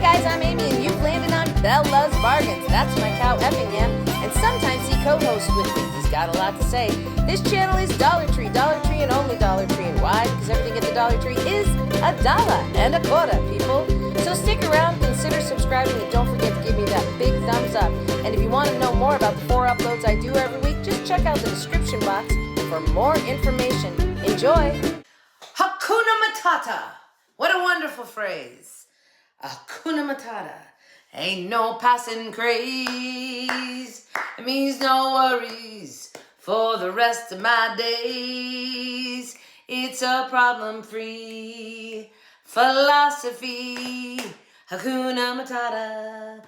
guys, I'm Amy, and you've landed on Belle Loves Bargains. That's my cow Effingham, and sometimes he co-hosts with me. He's got a lot to say. This channel is Dollar Tree, and only Dollar Tree. And why? Because everything at the Dollar Tree is $1.25, people. So stick around, consider subscribing, and don't forget to give me that big thumbs up. And if you want to know more about the 4 uploads I do every week, just check out the description box for more information. Enjoy! Hakuna Matata. What a wonderful phrase. Hakuna Matata. Ain't no passing craze. It means no worries for the rest of my days. It's a problem-free philosophy. Hakuna Matata.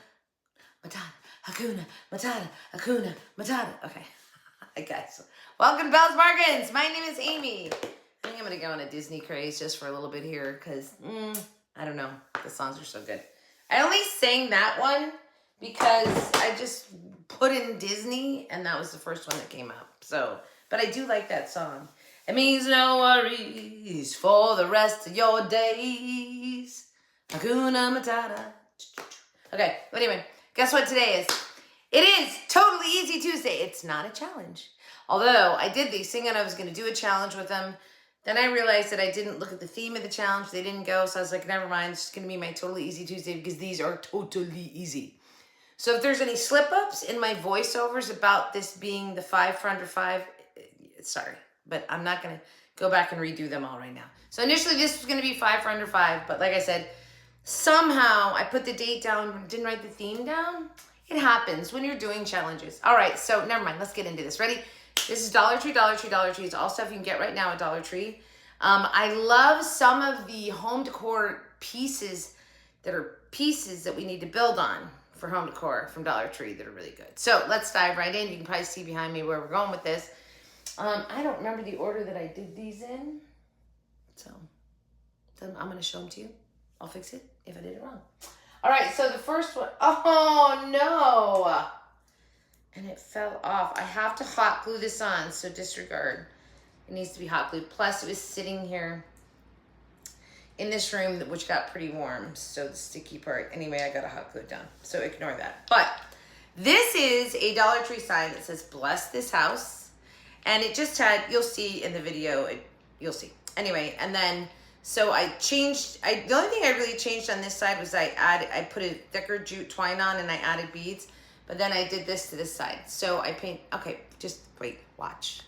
Matata. Hakuna Matata. Hakuna Matata. Okay. Hi, guys. Welcome to Belle's Bargains. My name is Amy. I think I'm going to go on a Disney craze just for a little bit here because, I don't know. The songs are so good. I only sang that one because I just put in Disney and that was the first one that came up. So, but I do like that song. It means no worries for the rest of your days. Hakuna Matata. Okay, but anyway, guess what today is? It is Totally Easy Tuesday. It's not a challenge. Although I did these thinking I was going to do a challenge with them. Then I realized that I didn't look at the theme of the challenge. They didn't go. So I was like, never mind. It's just going to be my Totally Easy Tuesday because these are totally easy. So if there's any slip-ups in my voiceovers about this being the 5 for under 5, sorry. But I'm not going to go back and redo them all right now. So initially this was going to be 5 for under 5. But like I said, somehow I put the date down, didn't write the theme down. It happens when you're doing challenges. All right, so never mind. Let's get into this. Ready? This is Dollar Tree, Dollar Tree, Dollar Tree. It's all stuff you can get right now at Dollar Tree. I love some of the home decor pieces that we need to build on for home decor from Dollar Tree that are really good. So let's dive right in. You can probably see behind me where we're going with this. I don't remember the order that I did these in. So I'm going to show them to you. I'll fix it if I did it wrong. All right, so the first one, oh no. And it fell off. I have to hot glue this on, so disregard. It needs to be hot glued. Plus, it was sitting here in this room, which got pretty warm. So the sticky part, anyway, I got to hot glue it down. So ignore that. But this is a Dollar Tree sign that says, bless this house. And it just had, you'll see in the video, you'll see. Anyway, and then, so I changed, the only thing I really changed on this side was I put a thicker jute twine on and I added beads. But then I did this to this side. So I paint, okay, just wait, watch.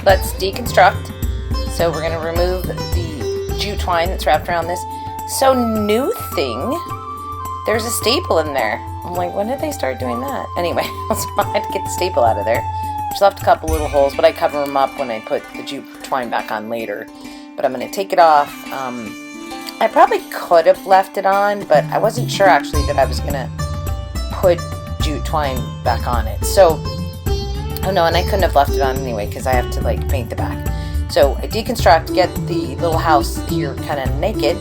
Let's deconstruct. So we're gonna remove the jute twine that's wrapped around this. So new thing, there's a staple in there. I'm like, when did they start doing that? Anyway, I had to get the staple out of there. Just left a couple little holes, but I cover them up when I put the jute twine back on later. But I'm gonna take it off. I probably could have left it on, but I wasn't sure actually that I was gonna put jute twine back on it. So, oh no, and I couldn't have left it on anyway because I have to like paint the back. So I deconstruct, get the little house here kind of naked,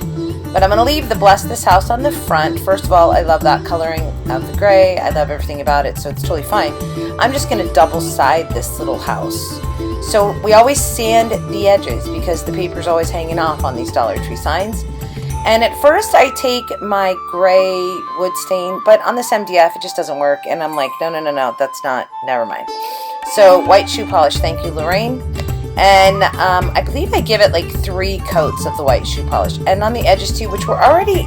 but I'm going to leave the bless this house on the front. First of all, I love that coloring of the gray. I love everything about it, so it's totally fine. I'm just going to double side this little house. So we always sand the edges because the paper's always hanging off on these Dollar Tree signs. And at first I take my gray wood stain, but on this MDF it just doesn't work. And I'm like, no, that's not, never mind. So white shoe polish, thank you, Lorraine. And I believe I give it like 3 coats of the white shoe polish. And on the edges too, which were already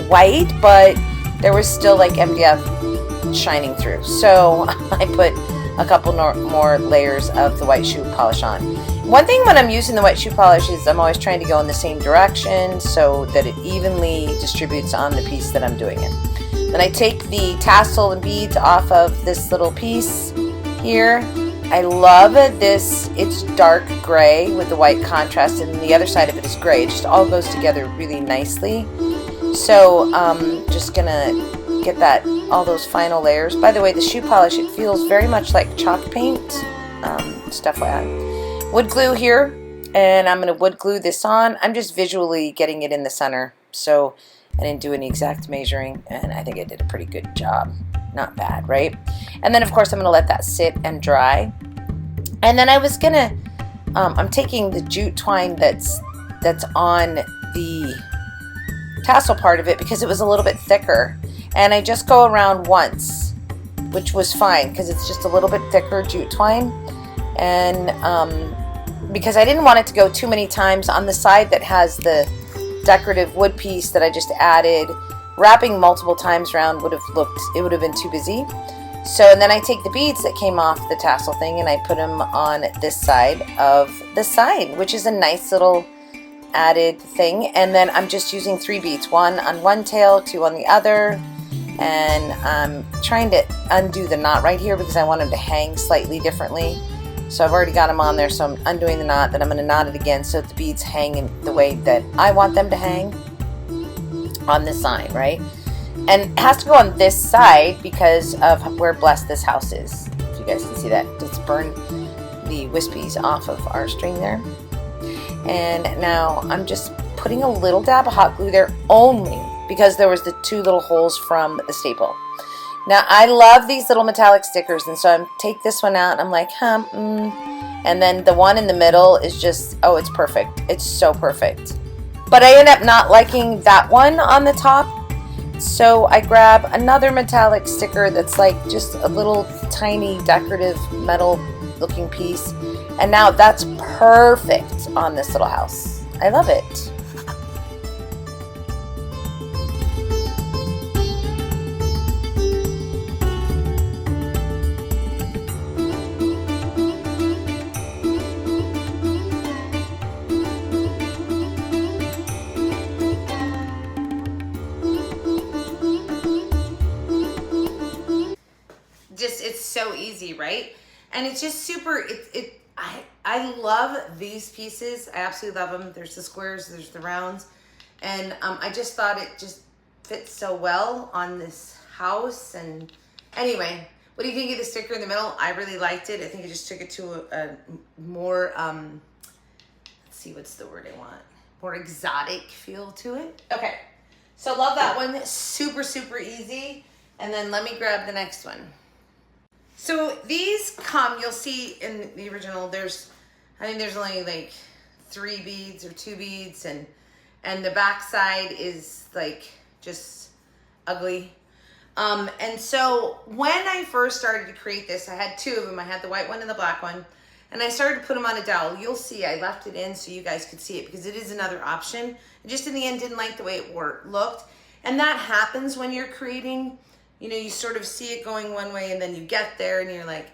white, but there was still like MDF shining through. So I put a couple more layers of the white shoe polish on. One thing when I'm using the white shoe polish is I'm always trying to go in the same direction so that it evenly distributes on the piece that I'm doing it. Then I take the tassel and beads off of this little piece here. I love this. It's dark gray with the white contrast, and the other side of it is gray. It just all goes together really nicely. So just gonna get that, all those final layers. By the way, the shoe polish, it feels very much like chalk paint, stuff like that. Wood glue here, and I'm going to wood glue this on. I'm just visually getting it in the center, so I didn't do any exact measuring, and I think I did a pretty good job. Not bad, right? And then, of course, I'm going to let that sit and dry. And then I was going to, I'm taking the jute twine that's on the tassel part of it because it was a little bit thicker. And I just go around once, which was fine because it's just a little bit thicker jute twine. And because I didn't want it to go too many times on the side that has the decorative wood piece that I just added, wrapping multiple times around would have been too busy. So, and then I take the beads that came off the tassel thing and I put them on this side of the side, which is a nice little added thing. And then I'm just using 3 beads, 1 on one tail, 2 on the other. And I'm trying to undo the knot right here because I want them to hang slightly differently. So I've already got them on there, so I'm undoing the knot, then I'm going to knot it again so that the beads hang in the way that I want them to hang on this side, right? And it has to go on this side because of where blessed this house is. If you guys can see that, just burn the wispies off of our string there. And now I'm just putting a little dab of hot glue there only because there was the 2 little holes from the staple. Now I love these little metallic stickers, and so I take this one out and I'm like, and then the one in the middle is just, oh, it's perfect. It's so perfect. But I end up not liking that one on the top. So I grab another metallic sticker that's like just a little tiny decorative metal looking piece. And now that's perfect on this little house. I love it. It's so easy, right? And it's just super, I love these pieces. I absolutely love them. There's the squares, there's the rounds. And I just thought it just fits so well on this house. And anyway, what do you think of the sticker in the middle? I really liked it. I think I just took it to a more, let's see, what's the word I want? More exotic feel to it. Okay, so love that one. Super, super easy. And then let me grab the next one. So these come, you'll see in the original, I think there's only like 3 beads or 2 beads, and the back side is like just ugly. And so when I first started to create this, I had 2 of them. I had the white one and the black one, and I started to put them on a dowel. You'll see I left it in so you guys could see it because it is another option. I just in the end didn't like the way it looked, and that happens when you're creating. You know, you sort of see it going one way and then you get there and you're like,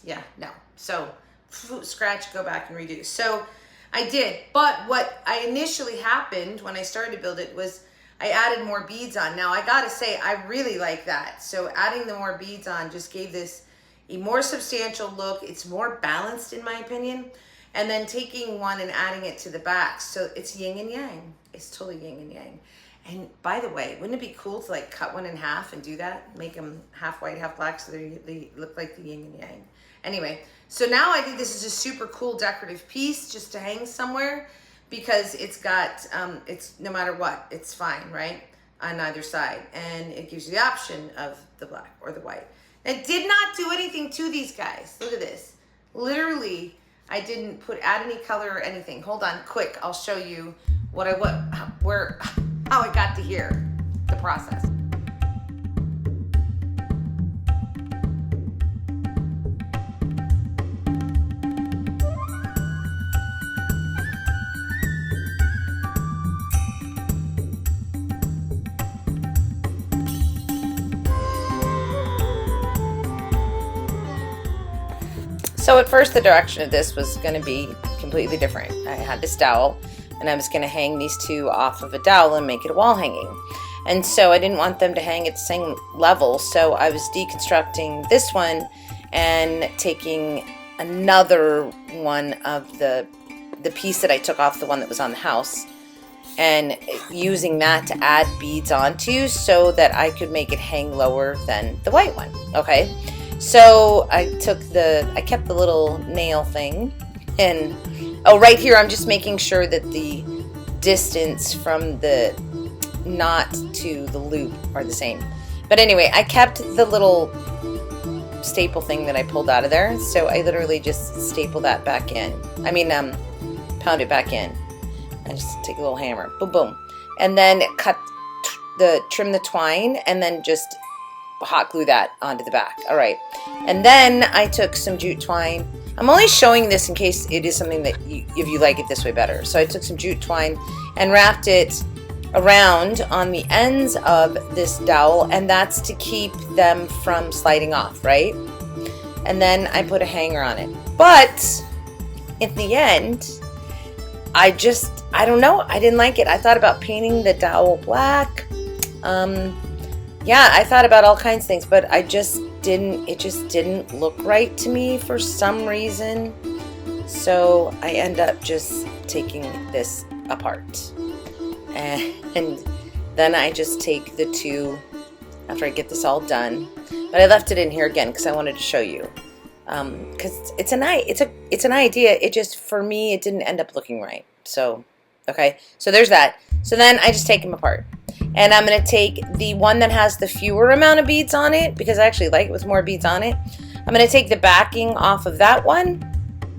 yeah, no. So scratch, go back and redo. So I did. But what I initially happened when I started to build it was I added more beads on. Now I gotta say, I really like that. So adding the more beads on just gave this a more substantial look. It's more balanced in my opinion. And then taking one and adding it to the back. So it's yin and yang. It's totally yin and yang. And by the way, wouldn't it be cool to like cut one in half and do that? Make them half white, half black so they look like the yin and yang. Anyway, so now I think this is a super cool decorative piece just to hang somewhere because it's got, it's no matter what, it's fine, right? On either side. And it gives you the option of the black or the white. It did not do anything to these guys. Look at this. Literally, I didn't add any color or anything. Hold on, quick. I'll show you how it got to here, the process. So at first the direction of this was going to be completely different. I had this dowel and I was going to hang these 2 off of a dowel and make it a wall hanging. And so I didn't want them to hang at the same level, so I was deconstructing this one and taking another one of the piece that I took off the one that was on the house and using that to add beads onto so that I could make it hang lower than the white one. Okay, so I kept the little nail thing, and oh, right here I'm just making sure that the distance from the knot to the loop are the same. But anyway, I kept the little staple thing that I pulled out of there, so I literally just staple that back in. Pound it back in. I just take a little hammer, boom, boom, and then trim the twine, and then just hot glue that onto the back. All right, and then I took some jute twine. I'm only showing this in case it is something that if you like it this way better. So I took some jute twine and wrapped it around on the ends of this dowel, and that's to keep them from sliding off, right? And then I put a hanger on it. But in the end, I don't know, I didn't like it. I thought about painting the dowel black. Yeah, I thought about all kinds of things, but it just didn't look right to me for some reason. So I end up just taking this apart. And then I just take the two after I get this all done. But I left it in here again because I wanted to show you. Because it's an idea. It just, for me, it didn't end up looking right. So, okay. So there's that. So then I just take them apart. And I'm going to take the one that has the fewer amount of beads on it, because I actually like it with more beads on it. I'm going to take the backing off of that one.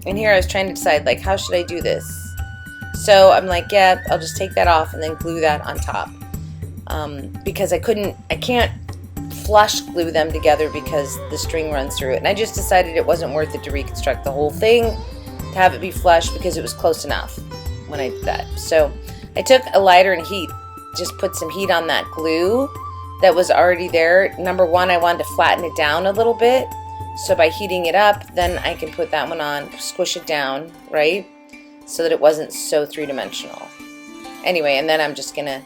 And here I was trying to decide, like, how should I do this? So I'm like, yeah, I'll just take that off and then glue that on top. Because I can't flush glue them together because the string runs through it. And I just decided it wasn't worth it to reconstruct the whole thing to have it be flush, because it was close enough when I did that. So I took a lighter and heat, just put some heat on that glue that was already there. Number one, I wanted to flatten it down a little bit. So by heating it up, then I can put that one on, squish it down, right? So that it wasn't so three-dimensional. Anyway, and then I'm just gonna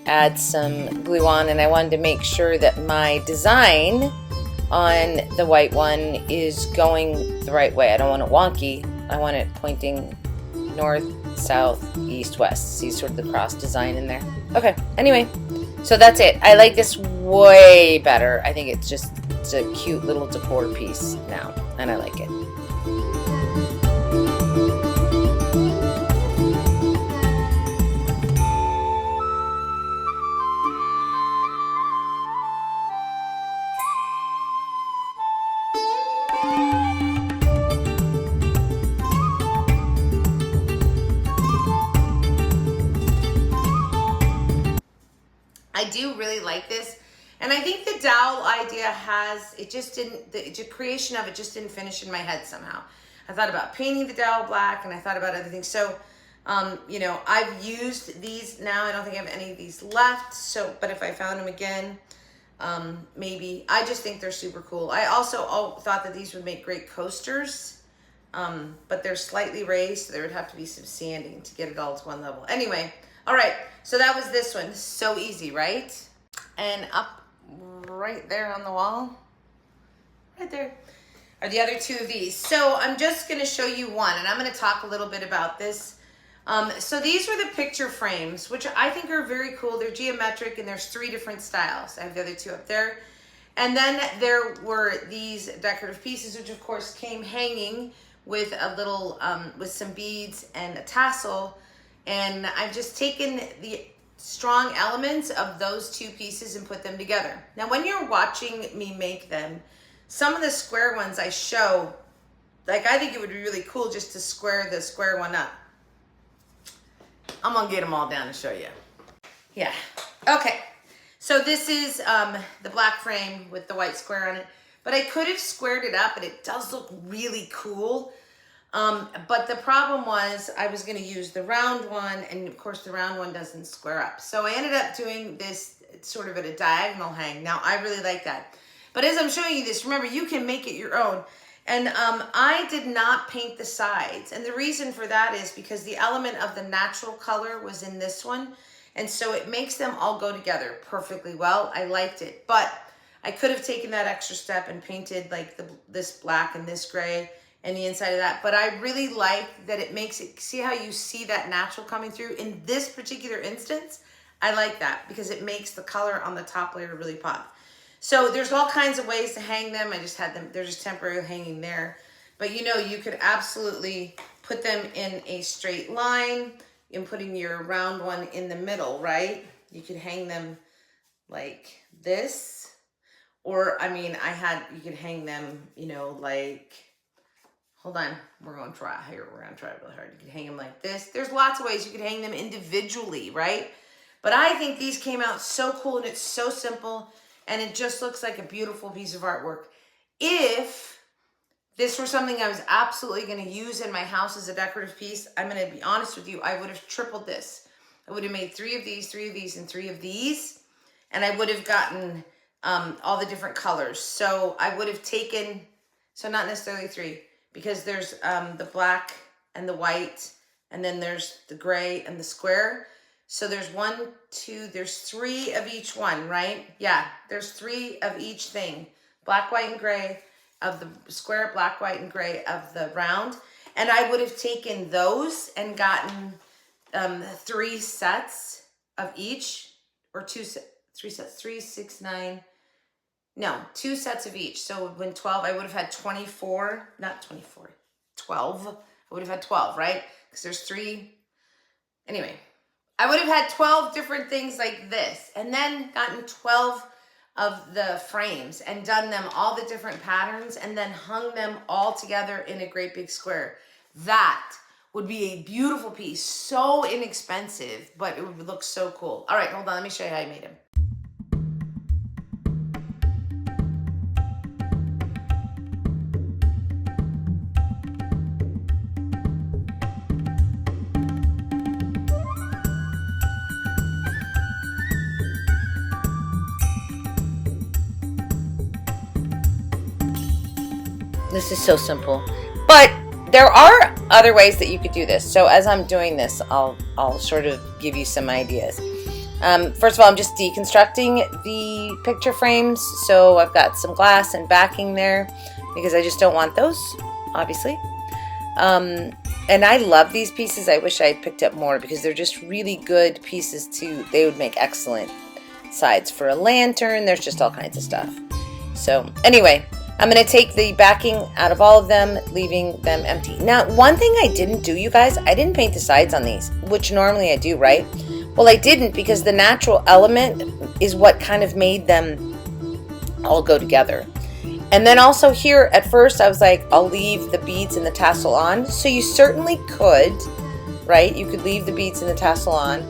add some glue on, and I wanted to make sure that my design on the white one is going the right way. I don't want it wonky. I want it pointing north, south, east, west. See sort of the cross design in there. Okay, anyway, so that's it. I like this way better. I think it's a cute little decor piece now, and I like it. I do really like this, and I think the dowel idea the creation of it just didn't finish in my head somehow. I thought about painting the dowel black, and I thought about other things. So, I've used these now. I don't think I have any of these left. So, but if I found them again, maybe. I just think they're super cool. I also thought that these would make great coasters, but they're slightly raised, so there would have to be some sanding to get it all to one level. Anyway. All right, so that was this one. So easy, right? And up right there on the wall, right there, are the other two of these. So I'm just gonna show you one, and I'm gonna talk a little bit about this. So these are the picture frames, which I think are very cool. They're geometric, and there's 3 different styles. I have the other 2 up there. And then there were these decorative pieces, which of course came hanging with a little, with some beads and a tassel. And I've just taken the strong elements of those 2 pieces and put them together. Now, when you're watching me make them, some of the square ones I show, like, I think it would be really cool just to square the square one up. I'm gonna get them all down and show you. Yeah, okay. So this is the black frame with the white square on it, but I could have squared it up, and it does look really cool. But the problem was I was going to use the round one, and of course the round one doesn't square up. So I ended up doing this sort of at a diagonal hang. Now I really like that. But as I'm showing you this, remember, you can make it your own. And I did not paint the sides. And the reason for that is because the element of the natural color was in this one. And so it makes them all go together perfectly well. I liked it. But I could have taken that extra step and painted like this black and this gray, and the inside of that. But I really like that it makes it, see how you see that natural coming through? In this particular instance, I like that because it makes the color on the top layer really pop. So there's all kinds of ways to hang them. I just had them, they're just temporarily hanging there. But you know, you could absolutely put them in a straight line and putting your round one in the middle, right? You could hang them like this. Or, I mean, you could hang them, you know, like, hold on, we're going to try here. We're going to try it really hard. You could hang them like this. There's lots of ways you could hang them individually, right? But I think these came out so cool, and it's so simple, and it just looks like a beautiful piece of artwork. If this were something I was absolutely going to use in my house as a decorative piece, I'm going to be honest with you, I would have tripled this. I would have made 3 of these, 3 of these, and 3 of these, and I would have gotten all the different colors. So I would have taken, so not necessarily 3, because there's the black and the white, and then there's the gray and the square. So there's 3 of each one, right? Yeah, there's 3 of each thing. Black, white, and gray of the square, black, white, and gray of the round. And I would have taken those and gotten 3 sets of each, or 2 sets of each. So when 12, I would have had 12. I would have had 12, right? Because there's 3. Anyway, I would have had 12 different things like this, and then gotten 12 of the frames and done them all the different patterns, and then hung them all together in a great big square. That would be a beautiful piece. So inexpensive, but it would look so cool. All right, hold on. Let me show you how I made them. This is so simple, but there are other ways that you could do this. So as I'm doing this, I'll sort of give you some ideas. First of all, I'm just deconstructing the picture frames. So I've got some glass and backing there because I just don't want those, obviously. And I love these pieces. I wish I had picked up more because they're just really good pieces they would make excellent sides for a lantern. There's just all kinds of stuff. So anyway, I'm going to take the backing out of all of them, leaving them empty. Now, one thing I didn't do, you guys, I didn't paint the sides on these, which normally I do, right? Well, I didn't because the natural element is what kind of made them all go together. And then also here, at first, I was like, I'll leave the beads and the tassel on. So you certainly could, right? You could leave the beads and the tassel on.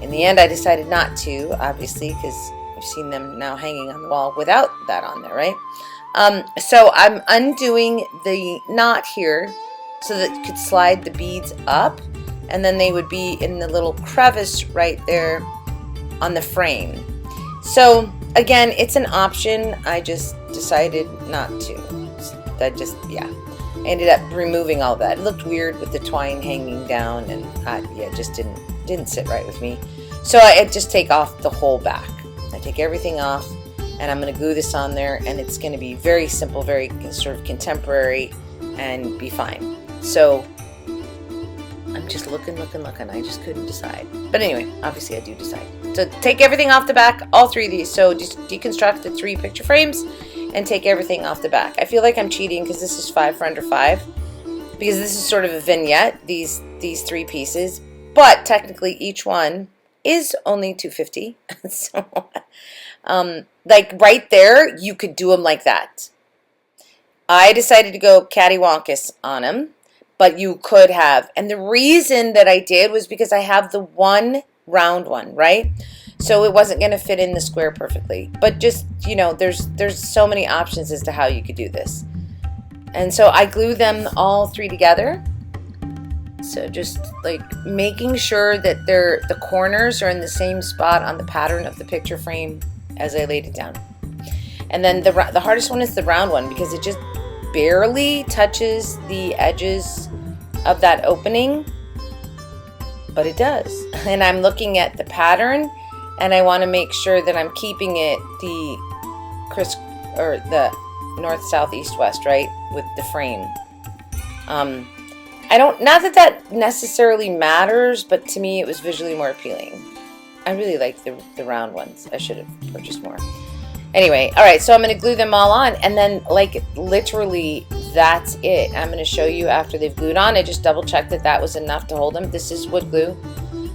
In the end, I decided not to, obviously, because I've seen them now hanging on the wall without that on there, right? So I'm undoing the knot here so that you could slide the beads up, and then they would be in the little crevice right there on the frame. So again, it's an option. I just decided not to. I ended up removing all that. It looked weird with the twine hanging down, and it just didn't sit right with me. So I just take off the whole back. I take everything off, and I'm going to glue this on there, and it's going to be very simple, very sort of contemporary, and be fine. So I'm just looking. I just couldn't decide. But anyway, obviously I do decide. So take everything off the back, all 3 of these. So just deconstruct the 3 picture frames and take everything off the back. I feel like I'm cheating because this is 5 for under 5, because this is sort of a vignette, these 3 pieces. But technically each one is only $2.50. So like right there, you could do them like that. I decided to go cattywampus on them, but you could have. And the reason that I did was because I have the one round one, right? So it wasn't going to fit in the square perfectly. But just, you know, there's so many options as to how you could do this. And so I glue them all 3 together. So just like making sure that the corners are in the same spot on the pattern of the picture frame as I laid it down. And then the hardest one is the round one because it just barely touches the edges of that opening, but it does. And I'm looking at the pattern, and I want to make sure that I'm keeping it the north, south, east, west, right, with the frame. Not that that necessarily matters, but to me it was visually more appealing. I really like the round ones. I should have purchased more. Anyway, all right, so I'm going to glue them all on, and then, like, literally, that's it. I'm going to show you after they've glued on. I just double-checked that that was enough to hold them. This is wood glue.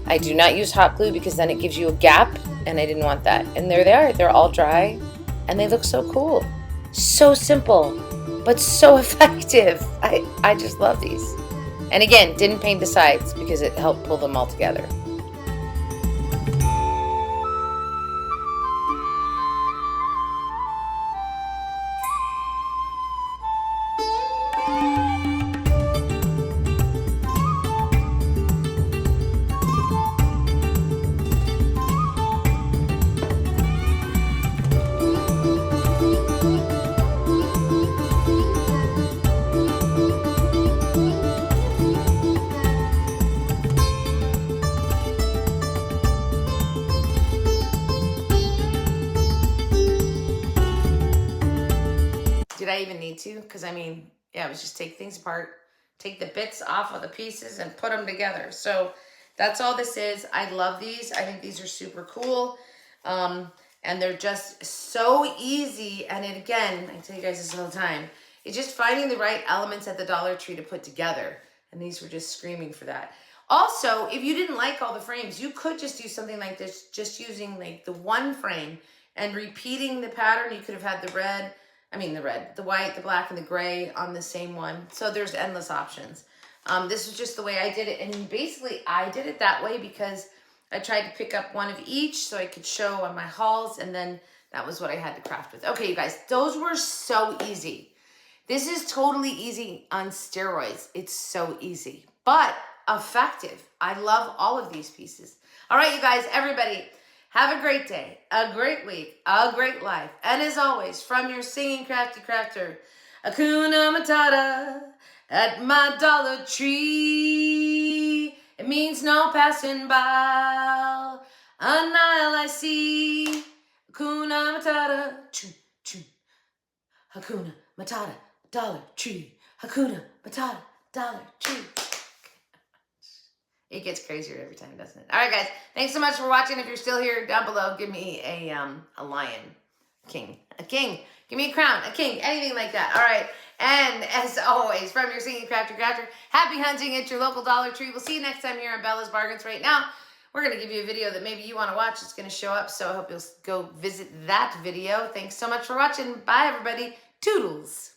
I do not use hot glue because then it gives you a gap, and I didn't want that. And there they are. They're all dry, and they look so cool. So simple, but so effective. I just love these. And again, didn't paint the sides because it helped pull them all together. Did I even need to? Because I mean, yeah, it was just take things apart, take the bits off of the pieces and put them together. So that's all this is. I love these. I think these are super cool. And they're just so easy. And it, again, I tell you guys this all the time, it's just finding the right elements at the Dollar Tree to put together. And these were just screaming for that. Also, if you didn't like all the frames, you could just do something like this, just using like the one frame and repeating the pattern. You could have had the red, the white, the black, and the gray on the same one. So there's endless options. This was just the way I did it. And basically, I did it that way because I tried to pick up one of each so I could show on my hauls. And then that was what I had to craft with. Okay, you guys, those were so easy. This is totally easy on steroids. It's so easy, but effective. I love all of these pieces. All right, you guys, everybody, have a great day, a great week, a great life. And as always, from your singing crafty crafter, Hakuna Matata at my Dollar Tree. It means no passing by. A Nile I see. Hakuna Matata. Choo, choo. Hakuna Matata, Dollar Tree. Hakuna Matata, Dollar Tree. It gets crazier every time, doesn't it? All right, guys. Thanks so much for watching. If you're still here, down below, give me a lion, king, a king. Give me a crown, a king, anything like that. All right. And as always, from your singing crafter, happy hunting at your local Dollar Tree. We'll see you next time here on Bella's Bargains. Right now, we're going to give you a video that maybe you want to watch. It's going to show up, so I hope you'll go visit that video. Thanks so much for watching. Bye, everybody. Toodles.